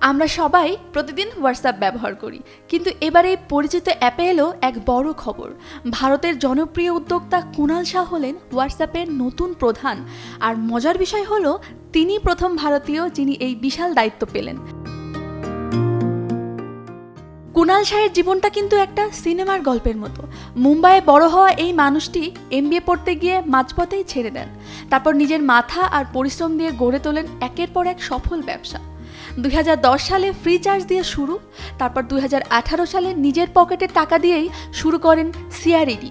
আমরা সবাই প্রতিদিন হোয়াটসঅ্যাপ ব্যবহার করি, কিন্তু এবার এই পরিচিত অ্যাপে এলো এক বড় খবর। ভারতের জনপ্রিয় উদ্যোক্তা কুণাল শাহ হলেন হোয়াটসঅ্যাপের নতুন প্রধান। আর মজার বিষয় হলো, তিনি প্রথম ভারতীয় যিনি এই বিশাল দায়িত্ব পেলেন। কুণাল শাহের জীবনটা কিন্তু একটা সিনেমার গল্পের মতো। মুম্বাইয়ে বড় হওয়া এই মানুষটি এমবিএ পড়তে গিয়ে মাঝপথেই ছেড়ে দেন। তারপর নিজের মাথা আর পরিশ্রম দিয়ে গড়ে তোলেন একের পর এক সফল ব্যবসা। 2010 সালে ফ্রি চার্জ দিয়ে শুরু, তারপর 2018 সালে নিজের পকেটের টাকা দিয়েই শুরু করেন সিআরইডি।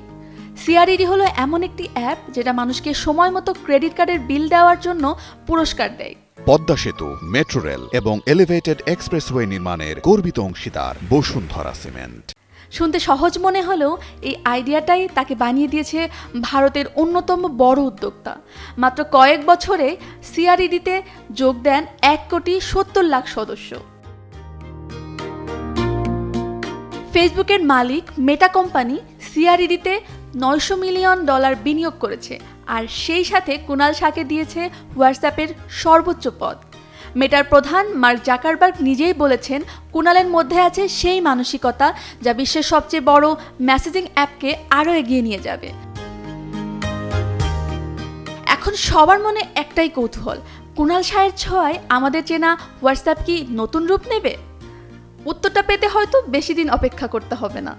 সিআরইডি হলো এমন একটি অ্যাপ যেটা মানুষকে সময় মতো ক্রেডিট কার্ডের বিল দেওয়ার জন্য পুরস্কার দেয়। পদ্মা সেতু, মেট্রো রেল এবং এলিভেটেড এক্সপ্রেসওয়ে নির্মাণের গর্বিত অংশীদার বসুন্ধরা সিমেন্ট। শুনতে সহজ মনে হলেও এই আইডিয়াটাই তাকে বানিয়ে দিয়েছে ভারতের অন্যতম বড় উদ্যোক্তা। মাত্র কয়েক বছরে সিআরইডিতে যোগ দেন 1,70,00,000 সদস্য। ফেসবুকের মালিক মেটা কোম্পানি সিআরইডিতে $900 মিলিয়ন বিনিয়োগ করেছে, আর সেই সাথে কুণাল শাহকে দিয়েছে হোয়াটসঅ্যাপের সর্বোচ্চ পদ। মেটার প্রধান মার্ক জাকারবার্গ নিজেই বলেছেন, কুণালের মধ্যে আছে সেই মানসিকতা যা বিশ্বের সবচেয়ে বড় মেসেজিং অ্যাপকে আরও এগিয়ে নিয়ে যাবে। এখন সবার মনে একটাই কৌতূহল, কুণাল শাহের ছোঁয়ায় আমাদের চেনা হোয়াটসঅ্যাপ কি নতুন রূপ নেবে? উত্তরটা পেতে হয়তো বেশি দিন অপেক্ষা করতে হবে না।